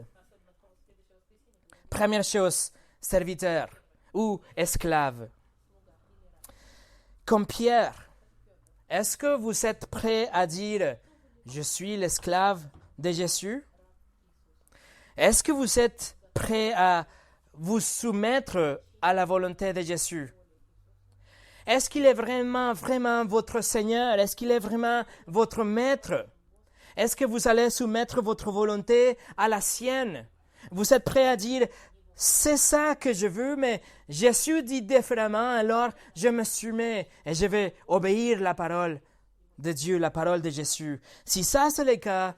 Première chose, serviteur ou esclave. Comme Pierre, est-ce que vous êtes prêt à dire « Je suis l'esclave de Jésus » Est-ce que vous êtes prêt à vous soumettre à la volonté de Jésus? Est-ce qu'il est vraiment votre Seigneur? Est-ce qu'il est vraiment votre Maître? Est-ce que vous allez soumettre votre volonté à la sienne? Vous êtes prêt à dire, c'est ça que je veux, mais Jésus dit différemment, alors je me soumets et je vais obéir la parole de Dieu, la parole de Jésus. Si ça c'est le cas,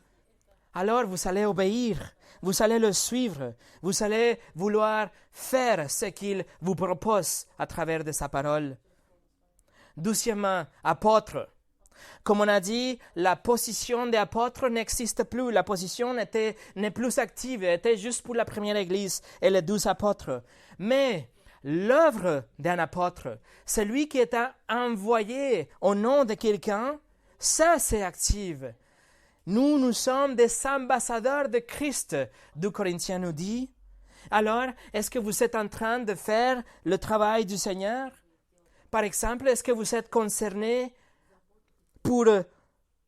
alors vous allez obéir, vous allez le suivre, vous allez vouloir faire ce qu'il vous propose à travers de sa parole. Deuxièmement, apôtre. Comme on a dit, la position d'apôtre n'existe plus. La position n'est plus active. Elle était juste pour la première église et les 12 apôtres. Mais l'œuvre d'un apôtre, celui qui est envoyé au nom de quelqu'un, ça c'est actif. Nous sommes des ambassadeurs de Christ, 2 Corinthiens nous dit. Alors, est-ce que vous êtes en train de faire le travail du Seigneur? Par exemple, est-ce que vous êtes concerné pour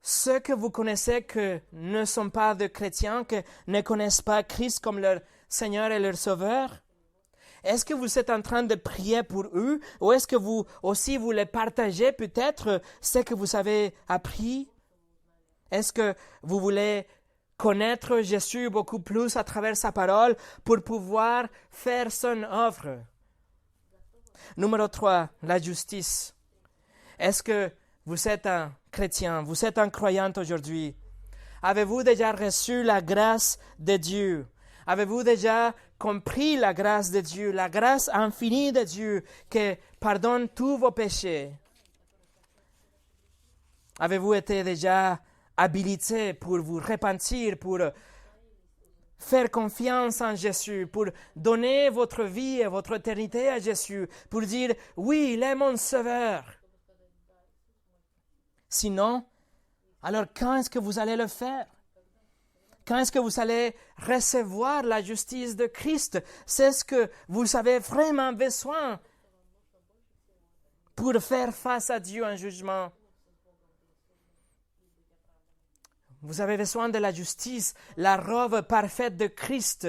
ceux que vous connaissez qui ne sont pas de chrétiens, qui ne connaissent pas Christ comme leur Seigneur et leur Sauveur? Est-ce que vous êtes en train de prier pour eux ou est-ce que vous aussi vous les partagez peut-être ce que vous avez appris? Est-ce que vous voulez connaître Jésus beaucoup plus à travers sa parole pour pouvoir faire son œuvre? Numéro 3, la justice. Est-ce que vous êtes un chrétien, vous êtes un croyant aujourd'hui? Avez-vous déjà reçu la grâce de Dieu? Avez-vous déjà compris la grâce de Dieu, la grâce infinie de Dieu qui pardonne tous vos péchés? Avez-vous été déjà habilité pour vous repentir, pour faire confiance en Jésus, pour donner votre vie et votre éternité à Jésus, pour dire « Oui, il est mon Sauveur ». Sinon, alors quand est-ce que vous allez le faire? Quand est-ce que vous allez recevoir la justice de Christ? C'est ce que vous avez vraiment besoin pour faire face à Dieu en jugement. Vous avez besoin de la justice, la robe parfaite de Christ.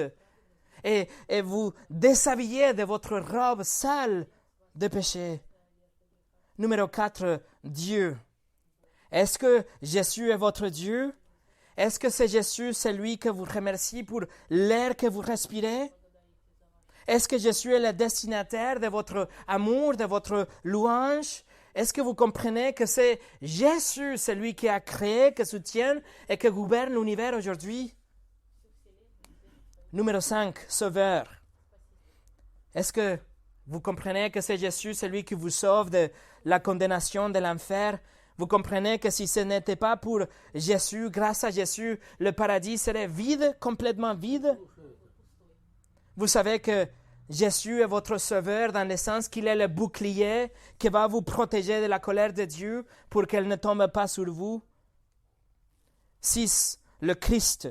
Et vous déshabillez de votre robe sale de péché. Numéro 4, Dieu. Est-ce que Jésus est votre Dieu? Est-ce que c'est Jésus, celui que vous remerciez pour l'air que vous respirez? Est-ce que Jésus est le destinataire de votre amour, de votre louange? Est-ce que vous comprenez que c'est Jésus, celui qui a créé, qui soutient et qui gouverne l'univers aujourd'hui? Numéro 5, Sauveur. Est-ce que vous comprenez que c'est Jésus, celui qui vous sauve de la condamnation de l'enfer? Vous comprenez que si ce n'était pas pour Jésus, grâce à Jésus, le paradis serait vide, complètement vide? Vous savez que Jésus est votre sauveur dans le sens qu'il est le bouclier qui va vous protéger de la colère de Dieu pour qu'elle ne tombe pas sur vous. 6. Le Christ.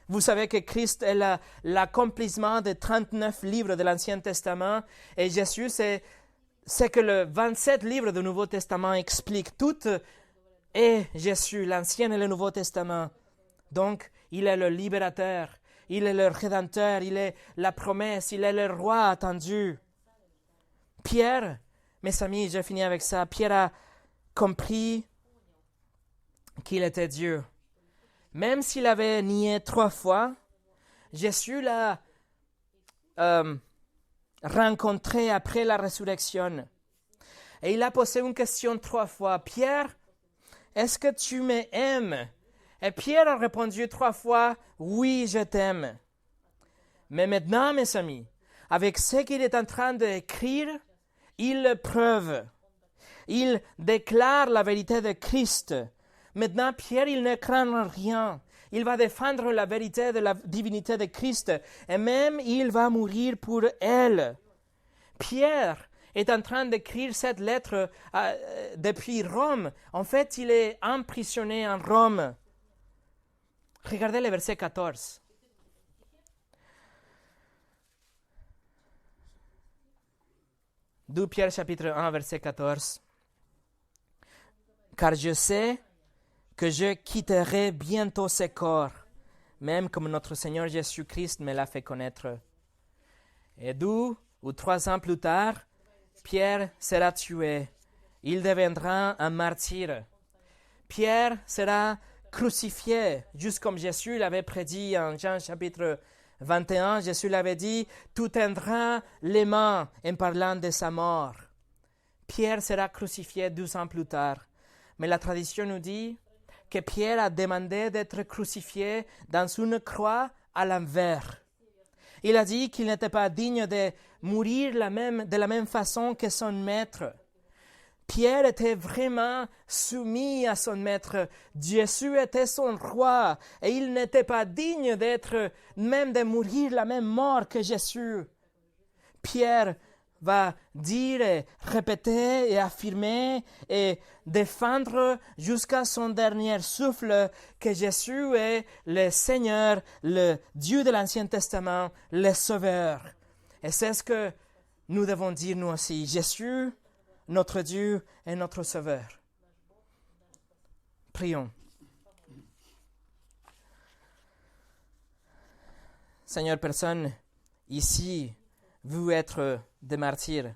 Vous savez que Christ est l'accomplissement de 39 livres de l'Ancien Testament et Jésus, c'est ce que le 27 livres du Nouveau Testament expliquent. Tout est Jésus, l'Ancien et le Nouveau Testament. Donc, il est le libérateur. Il est le Rédempteur, il est la promesse, il est le roi attendu. Pierre, mes amis, j'ai fini avec ça. Pierre a compris qu'il était Dieu. Même s'il avait nié 3 fois, Jésus l'a rencontré après la résurrection. Et il a posé une question 3 fois. Pierre, est-ce que tu m'aimes? Et Pierre a répondu 3 fois, oui, je t'aime. Mais maintenant, mes amis, avec ce qu'il est en train d'écrire, il le prouve. Il déclare la vérité de Christ. Maintenant, Pierre, il ne craint rien. Il va défendre la vérité de la divinité de Christ. Et même, il va mourir pour elle. Pierre est en train d'écrire cette lettre depuis Rome. En fait, il est emprisonné en Rome. Regardez le verset 14. De Pierre chapitre 1, verset 14. Car je sais que je quitterai bientôt ce corps, même comme notre Seigneur Jésus-Christ me l'a fait connaître. Et 2 ou 3 ans plus tard, Pierre sera tué. Il deviendra un martyr. Pierre sera crucifié, juste comme Jésus l'avait prédit en Jean chapitre 21. Jésus l'avait dit, tu tendras les mains en parlant de sa mort. Pierre sera crucifié 12 ans plus tard. Mais la tradition nous dit que Pierre a demandé d'être crucifié dans une croix à l'envers. Il a dit qu'il n'était pas digne de mourir de la même façon que son maître. Pierre était vraiment soumis à son maître. Jésus était son roi et il n'était pas digne même de mourir la même mort que Jésus. Pierre va dire, et répéter et affirmer et défendre jusqu'à son dernier souffle que Jésus est le Seigneur, le Dieu de l'Ancien Testament, le Sauveur. Et c'est ce que nous devons dire nous aussi. Jésus, notre Dieu et notre Sauveur. Prions. Seigneur, personne ici veut être des martyrs.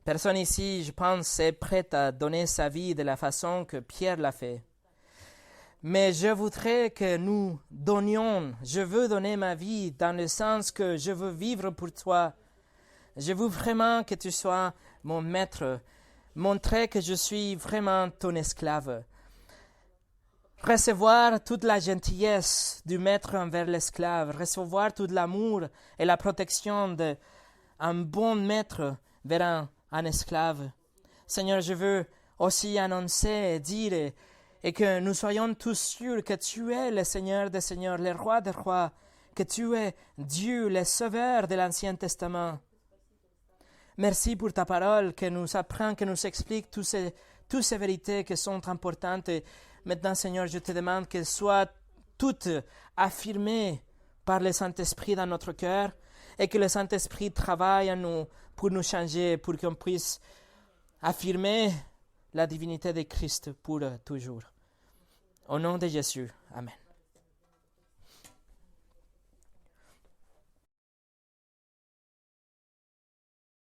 Personne ici, je pense, est prête à donner sa vie de la façon que Pierre l'a fait. Mais je voudrais que nous donnions, je veux donner ma vie dans le sens que je veux vivre pour toi. Je veux vraiment que tu sois mon maître, montrer que je suis vraiment ton esclave. Recevoir toute la gentillesse du maître envers l'esclave, recevoir tout l'amour et la protection d'un bon maître vers un esclave. Seigneur, je veux aussi annoncer et dire et que nous soyons tous sûrs que tu es le Seigneur des Seigneurs, le Roi des Rois, que tu es Dieu, le Sauveur de l'Ancien Testament. Merci pour ta parole qui nous apprend, qui nous explique toutes ces vérités qui sont importantes. Et maintenant, Seigneur, je te demande qu'elles soient toutes affirmées par le Saint-Esprit dans notre cœur et que le Saint-Esprit travaille en nous pour nous changer, pour qu'on puisse affirmer la divinité de Christ pour toujours. Au nom de Jésus, Amen.